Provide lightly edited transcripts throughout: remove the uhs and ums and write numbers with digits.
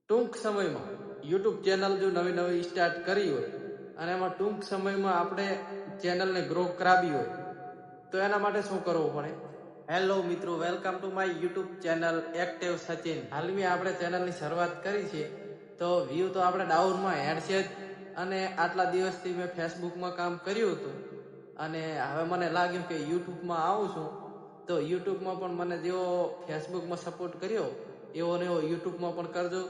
ટૂંક સમયમાં YouTube channel જો નવી સ્ટાર્ટ કરી હોય અને એમાં ટૂંક સમયમાં આપણે ચેનલને ગ્રો કરાવી હોય તો એના માટે શું કરવું પડે? હેલો મિત્રો, welcome to my YouTube channel active Sachin. હાલમાં આપણે ચેનલની શરૂઆત કરી છે તો વ્યૂ તો આપણે ડાઉનમાં હેડ છે જ, અને આટલા દિવસથી મેં ફેસબુકમાં કામ કર્યું હતું અને હવે મને લાગ્યું કે યુટ્યુબમાં આવું છું તો યુટ્યુબમાં પણ મને જેવો ફેસબુકમાં સપોર્ટ કર્યો એવો ને એવો યુટ્યુબમાં પણ કરજો.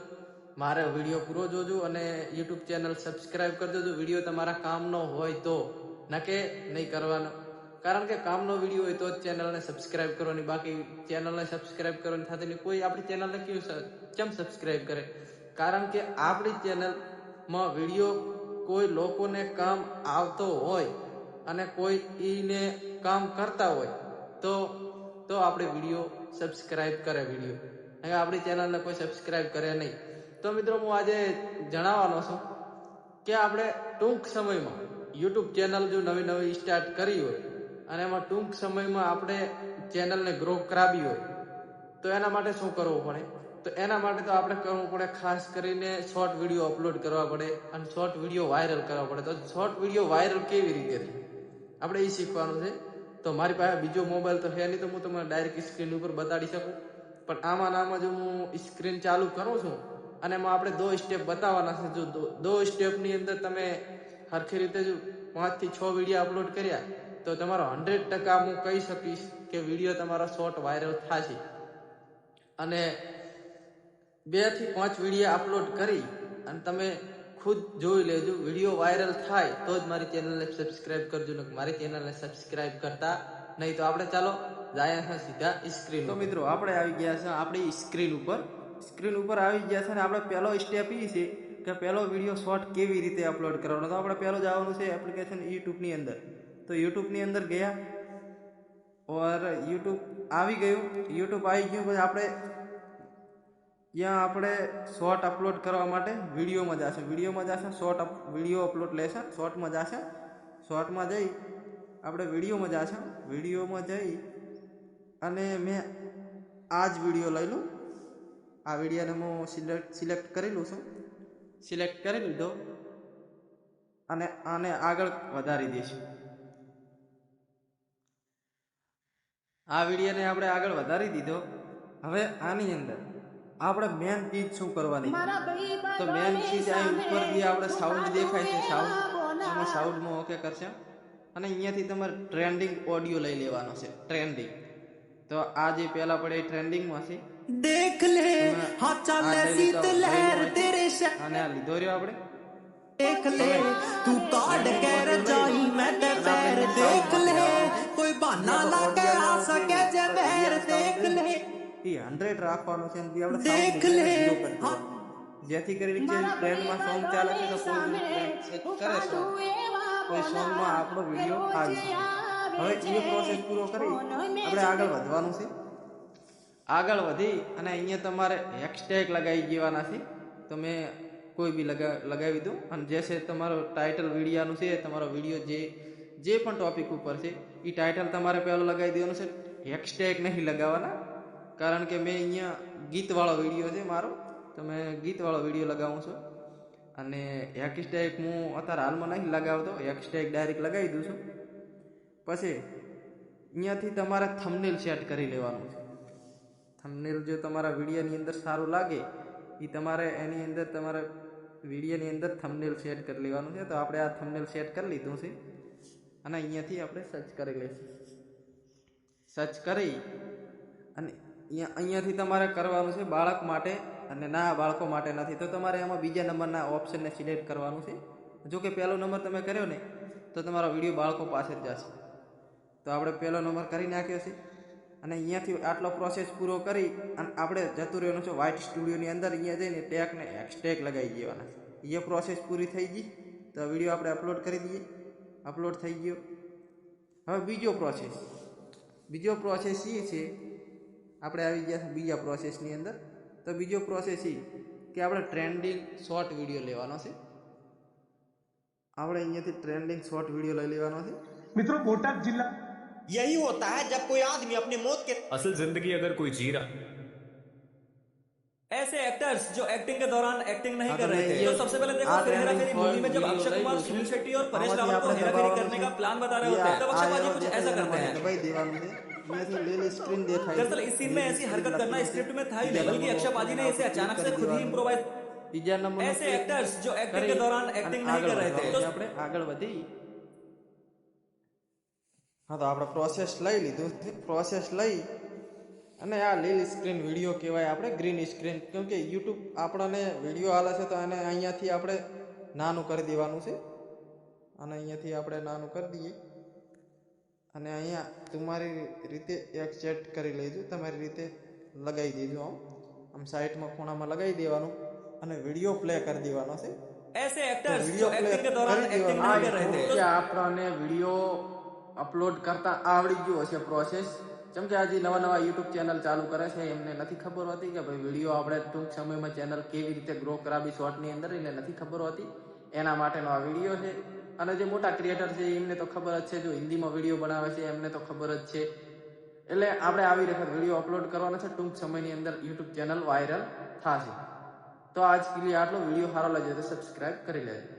મારે વિડીયો પૂરો જોજો અને યુટ્યુબ ચેનલ સબસ્ક્રાઇબ કરજો જો વિડીયો તમારા કામનો હોય તો, નકે નહીં કરવાનો. કારણ કે કામનો વિડીયો હોય તો જ ચેનલને સબસ્ક્રાઇબ કરવાની, બાકી ચેનલને સબસ્ક્રાઇબ કરવાની થતી કોઈ આપણી ચેનલને કેમ સબસ્ક્રાઇબ કરે? કારણ કે આપણી ચેનલમાં વિડીયો કોઈ લોકોને કામ આવતો હોય અને કોઈ ઈને કામ કરતા હોય તો આપણે વિડીયો સબસ્ક્રાઇબ કરે વિડીયો, અને આપણી ચેનલને કોઈ સબસ્ક્રાઇબ કરે નહીં. તો મિત્રો, હું આજે જણાવવાનો છું કે આપણે ટૂંક સમયમાં યુટ્યુબ ચેનલ જો નવી સ્ટાર્ટ કરી હોય અને એમાં ટૂંક સમયમાં આપણે ચેનલને ગ્રો કરાવી હોય તો એના માટે શું કરવું પડે? તો એના માટે તો આપણે કરવું પડે ખાસ કરીને શોર્ટ વિડીયો અપલોડ કરવા પડે અને શોર્ટ વિડીયો વાયરલ કરવા પડે. તો શોર્ટ વિડીયો વાયરલ કેવી રીતે થાય આપણે એ શીખવાનું છે. તો મારી પાસે બીજો મોબાઈલ તો છે નહીં, તો હું તમને ડાયરેક્ટ સ્ક્રીન ઉપર બતાડી શકું, પણ આમાં જો હું સ્ક્રીન ચાલુ કરું છું અને એમાં આપણે 2 સ્ટેપ બતાવવાના છે. જો 2 સ્ટેપની અંદર તમે સરખી રીતે જો 5 થી 6 વિડીયો અપલોડ કર્યા તો તમારો 100% હું કહી શકીશ કે વિડીયો તમારો શોર્ટ વાયરલ થશે. અને 2 થી 5 વિડીયો અપલોડ કરી અને તમે ખુદ જોઈ લેજો, વિડીયો વાયરલ થાય તો જ મારી ચેનલને સબસ્ક્રાઇબ કરજો, ને મારી ચેનલને સબસ્ક્રાઇબ કરતા નહીં. તો આપણે ચાલો જાય છે સીધા સ્ક્રીન. તો મિત્રો, આપણે આવી ગયા છે આપણી સ્ક્રીન ઉપર આવી ગયા છે અને આપણે પહેલો સ્ટેપ એ છે કે પહેલો વિડીયો શોર્ટ કેવી રીતે અપલોડ કરવાનો. તો આપણે પહેલો જવાનું છે એપ્લિકેશન યુટ્યુબની અંદર. તો યુટ્યુબની અંદર ગયા ઓર યુટ્યુબ આવી ગયું. યુટ્યુબ આવી ગયું પછી આપણે શોર્ટ અપલોડ કરવા માટે વિડીયોમાં જશે શોર્ટ વિડીયો અપલોડ લેશે, શોર્ટમાં જશે. શોર્ટમાં જઈ આપણે વિડીયોમાં જઈ અને મેં આ જ વિડીયો લઈ લઉં. આ વિડીયોને હું સિલેક્ટ કરી લઉં છું. સિલેક્ટ કરી લીધો અને આને આગળ વધારી દઈશું. આ વિડીયોને આપણે આગળ વધારી દીધો. હવે આની અંદર આપણે મેન ચીજ શું કરવાની? તો મેન ચીજ આ ઉપર જે આપણે સાઉન્ડ દેખાય છે, સાઉન્ડમાં ઓકે કરશે અને અહીંયાથી તમારે ટ્રેન્ડિંગ ઓડિયો લઈ લેવાનો છે. ટ્રેન્ડિંગ તો આ જે પહેલા પડે ટ્રેન્ડિંગમાં છે, देख ले हाँ चल शीत लहर तेरे અને આ લીધો રહ્યો આપણે. देख ले तू काट कर जाई मैं ते पैर देख ले कोई बहाना लाके आ सके जे पैर देख ले એ 100 રાખવાનું છે અને આપણે देख ले જેથી કરીને જે ટ્રેન્ડમાં સોંગ ચાલે છે તો કોઈ કરે છે કોઈ સોંગમાં આપણો વિડીયો આવી છે. હવે એ પ્રોસેસ પૂરો કરી આપણે આગળ વધવાનું છે. આગળ વધી અને અહીંયા તમારે હેશટેગ લગાવી દેવાના છે. તો મેં કોઈ બી લગાવી દઉં અને જે છે તમારો ટાઇટલ વિડીયાનું છે, તમારો વિડીયો જે પણ ટોપિક ઉપર છે એ ટાઇટલ તમારે પહેલાં લગાવી દેવાનું છે. હેશટેગ નહીં લગાવવાના, કારણ કે મેં અહીંયા ગીતવાળો વિડીયો છે મારો, તો મેં ગીતવાળો વિડીયો લગાવું છું અને હેશટેગ હું અત્યારે હાલમાં નહીં લગાવતો, હેશટેગ ડાયરેક્ટ લગાવી દઉં છું. પછી અહીંયાથી તમારે થંબનેલ સેટ કરી લેવાનું છે. થંબનેલ જો તમારા વિડીયોની અંદર સારું લાગે એ તમારે એની અંદર તમારા વિડીયોની અંદર થંબનેલ સેટ કરી લેવાનું છે. તો આપણે આ થંબનેલ સેટ કરી લીધું છે અને અહીંયાથી આપણે સર્ચ કરી લઈશું. સર્ચ કરી અને અહીંયાથી તમારે કરવાનું છે બાળક માટે, અને ના બાળકો માટે નથી તો તમારે એમાં બીજા નંબરના ઓપ્શનને સિલેક્ટ કરવાનું છે. જો કે પહેલો નંબર તમે કર્યો ને તો તમારો વિડીયો બાળકો પાસે જ જશે. તો આપણે પહેલો નંબર કરી નાખ્યો છે અને અહીંયાથી આટલો પ્રોસેસ પૂરો કરી અને આપણે જતું રહેવાનું છે વ્હાઇટ સ્ટુડિયોની અંદર. અહીંયા જઈને ટેગને હેશટેગ લગાવી દેવાના છે. એ પ્રોસેસ પૂરી થઈ ગઈ તો વિડીયો આપણે અપલોડ કરી દઈએ. અપલોડ થઈ ગયો. હવે બીજો પ્રોસેસ એ છે, આપણે આવી ગયા બીજા પ્રોસેસની અંદર. તો બીજો પ્રોસેસ એ કે આપણે ટ્રેન્ડિંગ શોર્ટ વિડીયો લેવાનો છે. આપણે અહીંયાથી ટ્રેન્ડિંગ શોર્ટ વિડીયો લઈ લેવાનો છે. मित्रों, बोटाद जिला यही होता है जब कोई आदमी अपनी मौत के असल जिंदगी अगर कोई जी रहा ऐसे एक्टर्स जो एक्टिंग के दौरान एक्टिंग नहीं हाँ, कर तो रहे मैं थे ये- तो सबसे पहले देखो आ फिर Hera trending Pheri for movie में जब video अक्षय લઈ कुमार લઉં છું. सुनील शेट्टी और परेश આમાંથી रावल को આપણે हेरा फेरी દબાવવાનું करने છે. का प्लान बता रहे ये होते हैं तब આ अक्षय એરો बाजी कुछ દેખાય ऐसा એના करते માટે हैं। દબાઈ દેવાનું છે. અહીંયાથી લીલી સ્ક્રીન દેખાય છે. दरअसल इस सीन में લીલી ऐसी સ્ક્રીન हरकत करना લખેલું છે. स्क्रिप्ट में था ही બીજા नहीं बल्कि નંબરનું अक्षय option बाजी એના ने ઉપર इसे click अचानक કરી से खुद ही દેવાનું. इम्प्रोवाइज બીજા નંબરનો ऐसे click एक्टर्स जो एक्टिंग કરી के दौरान અને एक्टिंग नहीं આગળ कर रहे थे વધવાનું तो છે. આપણે આગળ વધી હા, તો આપણે પ્રોસેસ લઈ લીધું છે. પ્રોસેસ લઈ અને આ લીલી સ્ક્રીન વિડીયો કહેવાય, આપણે ગ્રીન સ્ક્રીન, કેમ કે યુટ્યુબ આપણને વિડીયો હાલે છે તો એને અહીંયાથી આપણે નાનું કરી દેવાનું છે. અને અહીંયાથી આપણે નાનું કરી દઈએ અને અહીંયા તમારી રીતે એક સેટ કરી લેજો, તમારી રીતે લગાવી દેજો. આમ સાઈડમાં ખૂણામાં લગાવી દેવાનું અને વિડીયો પ્લે કરી દેવાનો છે. ऐसे एक्टर्स जो વિડીયો પ્લે एक्टिंग के दौरान કરી एक्टिंग દેવાનો. नहीं कर रहे थे કે આપણને વિડીયો અપલોડ કરતા આવડી ગયો હશે પ્રોસેસ. જેમ કે આજે નવા નવા યુટ્યુબ ચેનલ ચાલુ કરે છે, એમને નથી ખબર હોતી કે ભાઈ વિડીયો આપણે ટૂંક સમયમાં ચેનલ કેવી રીતે ગ્રો કરાવી શોર્ટની અંદર, એને નથી ખબર હોતી. એના માટેનો આ વિડીયો છે. અને જે મોટા ક્રિએટર છે એમને તો ખબર જ છે, જો હિન્દીમાં વિડીયો બનાવે છે એમને તો ખબર જ છે. એટલે આપણે આવી વખત વિડીયો અપલોડ કરવાનો છે, ટૂંક સમયની અંદર યુટ્યુબ ચેનલ વાયરલ થશે. તો આજ કે લીએ આટલો. વિડીયો સારો લાગ્યો તો સબસ્ક્રાઇબ કરી લેજો.